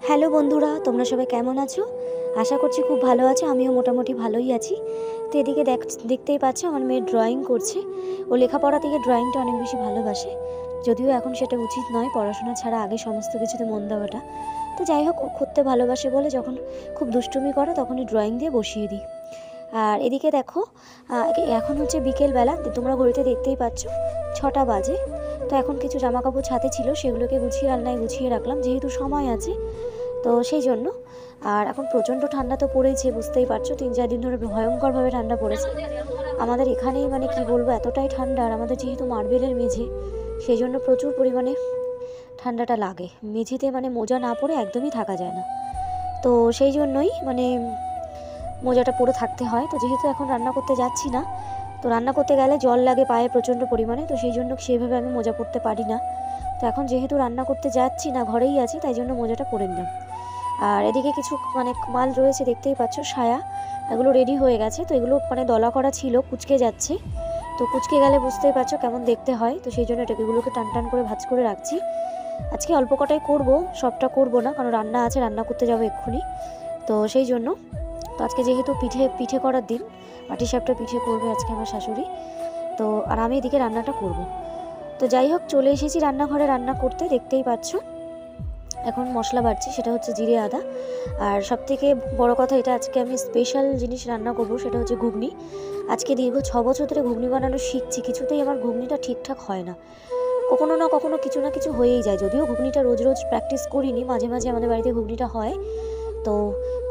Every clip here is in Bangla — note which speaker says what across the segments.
Speaker 1: হ্যালো বন্ধুরা, তোমরা সবাই কেমন আছো? আশা করছি খুব ভালো আছো। আমিও মোটামুটি ভালোই আছি। তো এদিকে দেখতেই পাচ্ছ আমার মেয়ে ড্রয়িং করছে। ও লেখাপড়া থেকে ড্রয়িংটা অনেক বেশি ভালোবাসে, যদিও এখন সেটা উচিত নয়, পড়াশোনা ছাড়া আগে সমস্ত কিছুতে মন দেওয়াটা। তো যাই হোক, ও করতে ভালোবাসে বলে যখন খুব দুষ্টুমি করে তখনই ড্রয়িং দিয়ে বসিয়ে দিই। আর এদিকে দেখো, এখন হচ্ছে বিকেলবেলা, তোমরা ঘড়িতে দেখতেই পাচ্ছ 6টা বাজে। তো এখন কিছু জামা কাপড় ছাদে ছিল, সেগুলোকে গুছিয়ে আলনায় গুছিয়ে রাখলাম, যেহেতু সময় আছে তো সেই জন্য। আর এখন প্রচণ্ড ঠান্ডা তো পড়েছে, বুঝতেই পারছো, 3-4 দিন ধরে ভয়ঙ্করভাবে ঠান্ডা পড়েছে আমাদের এখানেই। মানে কি বলবো, এতটাই ঠান্ডা। আর আমাদের যেহেতু মার্বেলের মেঝে, সেই জন্য প্রচুর পরিমাণে ঠান্ডাটা লাগে মেঝেতে। মানে মোজা না পরে একদমই থাকা যায় না। তো সেই জন্যই মানে মোজাটা পরে থাকতে হয়। তো যেহেতু এখন রান্না করতে যাচ্ছি না, তো রান্না করতে গেলে জল লাগে পায়ে প্রচণ্ড পরিমাণে, তো সেই জন্য সেভাবে আমি মোজা পরতে পারি না। তো এখন যেহেতু রান্না করতে যাচ্ছি না, ঘরেই আছি, তাই জন্য মোজাটা পরে নিলাম। আর এদিকে কিছু মানে মাল রয়েছে, দেখতেই পাচ্ছ, সায়া, এগুলো রেডি হয়ে গেছে। তো এগুলো মানে দলা করা ছিল, কুচকে যাচ্ছে। তো কুচকে গেলে বুঝতেই পারছো কেমন দেখতে হয়, তো সেই জন্য এগুলোকে টান টান করে ভাঁজ করে রাখছি। আজকে অল্প কটাই করবো, সবটা করবো না, কারণ রান্না আছে, রান্না করতে যাবো এক্ষুনি। তো সেই জন্য তো আজকে যেহেতু পিঠে করার দিন, পাটিসাপটা পিঠে করবে আজকে আমার শাশুড়ি। তো আর আমি এদিকে রান্নাটা করব। তো যাই হোক, চলে এসেছি রান্নাঘরে রান্না করতে। দেখতেই পাচ্ছ এখন মশলা বাড়ছি, সেটা হচ্ছে জিরে আদা। আর সবথেকে বড় কথা, এটা আজকে আমি স্পেশাল জিনিস রান্না করব, সেটা হচ্ছে ঘুগনি। আজকে দীর্ঘ 6 বছর ধরে ঘুগনি বানানো শিখছি, কিছুতেই আমার ঘুগনিটা ঠিকঠাক হয় না। কখনো না কখনো কিছু না কিছু হয়েই যায়। যদিও ঘুগনিটা রোজ রোজ প্র্যাকটিস করিনি, মাঝে মাঝে আমাদের বাড়িতে ঘুগনিটা হয়। তো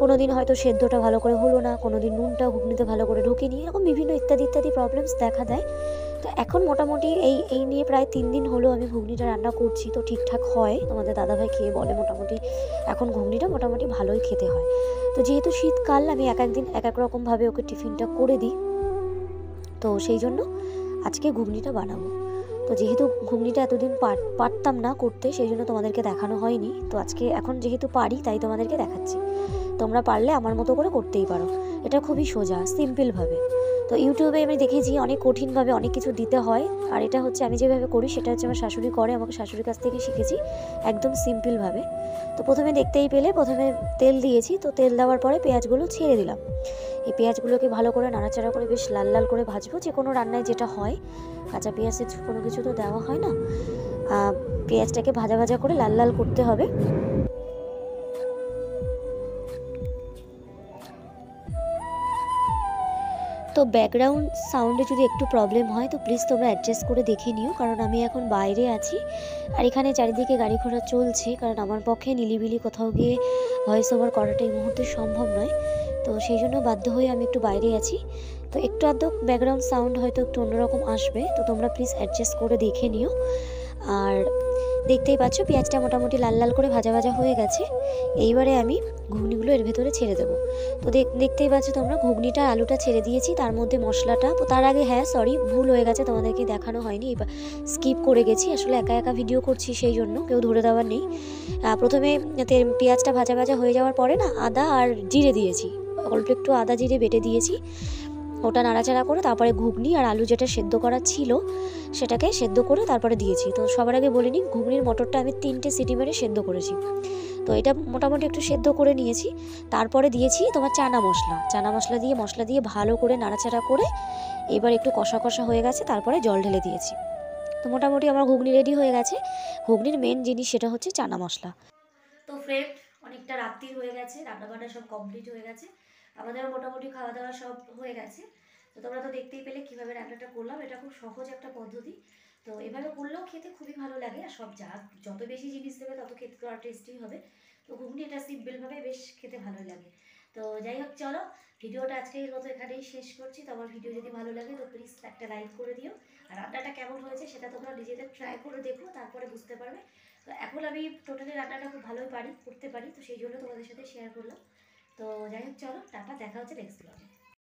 Speaker 1: কোনো দিন হয়তো সেদ্ধটা ভালো করে হলো না, কোনো দিন নুনটা ঘুগনিতে ভালো করে ঢোকেনি, এরকম বিভিন্ন ইত্যাদি ইত্যাদি প্রবলেমস দেখা দেয়। তো এখন মোটামুটি এই নিয়ে প্রায় 3 দিন হলো আমি ঘুগনিটা রান্না করছি, তো ঠিকঠাক হয়। তোমাদের দাদাভাই খেয়ে বলে মোটামুটি এখন ঘুগনিটা মোটামুটি ভালোই খেতে হয়। তো যেহেতু শীতকাল, আমি এক একদিন এক এক রকমভাবে ওকে টিফিনটা করে দিই, তো সেই জন্য আজকে ঘুগনিটা বানাবো। তো যেহেতু ঘুগনিটা এতদিন পারতাম না করতে, সেই জন্য তোমাদেরকে দেখানো হয়নি। তো আজকে এখন যেহেতু পারি, তাই তোমাদেরকে দেখাচ্ছি। তোমরা পারলে আমার মতো করে করতেই পারো, এটা খুবই সোজা, সিম্পলভাবে। তো ইউটিউবে আমি দেখেছি অনেক কঠিনভাবে অনেক কিছু দিতে হয়, আর এটা হচ্ছে আমি যেভাবে করি সেটা হচ্ছে আমার শাশুড়ি করে, আমাকে শাশুড়ির কাছ থেকে শিখেছি একদম সিম্পলভাবে। তো প্রথমে দেখতেই পেলে, প্রথমে তেল দিয়েছি, তো তেল দেওয়ার পরে পেঁয়াজগুলো ছেড়ে দিলাম। এই পেঁয়াজগুলোকে ভালো করে নাড়াচাড়া করে বেশ লাল লাল করে ভাজবো, যে কোনো রান্নায় যেটা হয়, কাঁচা পেঁয়াজের কোনো কিছু তো দেওয়া হয় না। পেঁয়াজটাকে ভাজা ভাজা করে লাল লাল করতে হবে। তো ব্যাকগ্রাউন্ড সাউন্ডে যদি একটু প্রবলেম হয় তো প্লিজ তোমরা অ্যাডজাস্ট করে দেখে নিও, কারণ আমি এখন বাইরে আছি আর এখানে চারিদিকে গাড়ি ঘোড়া চলছে, কারণ আমার পক্ষে নিলিবিলি কোথাও গিয়ে ভয়েস ওভার করাটা এই মুহূর্তে সম্ভব নয়। তো সেই জন্য বাধ্য হয়ে আমি একটু বাইরে আছি। তো একটু আধটু ব্যাকগ্রাউন্ড সাউন্ড হয়তো একটু অন্যরকম আসবে, তো তোমরা প্লিজ অ্যাডজাস্ট করে দেখে নিও। আর দেখতেই পাচ্ছ পেঁয়াজটা মোটামুটি লাল লাল করে ভাজা ভাজা হয়ে গেছে। এইবারে আমি ঘুগনিগুলো এর ভেতরে ছেড়ে দেবো। তো দেখতেই পাচ্ছ তোমরা, ঘুগনিটা আলুটা ছেড়ে দিয়েছি, তার মধ্যে মশলাটা। তার আগে হ্যাঁ, সরি, ভুল হয়ে গেছে, তোমাদেরকে দেখানো হয়নি, এবার স্কিপ করে গেছি। আসলে একা একা ভিডিও করছি, সেই জন্য কেউ ধরে দেওয়ার নেই। প্রথমে পেঁয়াজটা ভাজা ভাজা হয়ে যাওয়ার পরে না, আদা আর জিরে দিয়েছি, অল্প একটু আদা জিরে বেটে দিয়েছি। ওটা নাড়াচাড়া করে তারপরে ঘুগনি আর আলু যেটা সেদ্ধ করা ছিল সেটাকে সেদ্ধ করে তারপরে দিয়েছি। তো সবার আগে বলে নিই, ঘুগনির মটরটা আমি 3টে সিটি মেরে সেদ্ধ করেছি। তো এটা মোটামুটি একটু সেদ্ধ করে নিয়েছি। তারপরে দিয়েছি তোমার চানা মশলা দিয়ে ভালো করে নাড়াচাড়া করে এবার একটু কষা কষা হয়ে গেছে, তারপরে জল ঢেলে দিয়েছি। তো মোটামুটি আমার ঘুগনি রেডি হয়ে গেছে। ঘুগনির মেন জিনিস সেটা হচ্ছে চানা মশলা। তো ফ্রেন্ড, অনেকটা রাত্রি হয়ে গেছে, রান্নাবান্না সব কমপ্লিট হয়ে গেছে, আমাদেরও মোটামুটি খাওয়া দাওয়া সব হয়ে গেছে। তো তোমরা তো দেখতেই পেলে কীভাবে রান্নাটা করলাম, এটা খুব সহজ একটা পদ্ধতি। তো এভাবে করলেও খেতে খুবই ভালো লাগে, আর যত বেশি জিনিস দেবে তত খেতে তো আর টেস্টি হবে। তো ঘুগনি এটা সিম্পলভাবে বেশ খেতে ভালো লাগে। তো যাই হোক, চলো ভিডিওটা আজকের মতো এখানেই শেষ করছি। তো আমার ভিডিও যদি ভালো লাগে তো প্লিজ একটা লাইক করে দিও। আর রান্নাটা কেমন হয়েছে সেটা তোমরা নিজেদের ট্রাই করে দেখো, তারপরে বুঝতে পারবে। তো এখন আমি টোটালি রান্নাটা খুব ভালোই করতে পারি, তো সেই জন্য তোমাদের সাথে শেয়ার করলাম। তো যাই হোক, চলো টাটা, দেখা হচ্ছে নেক্সট ব্লগে।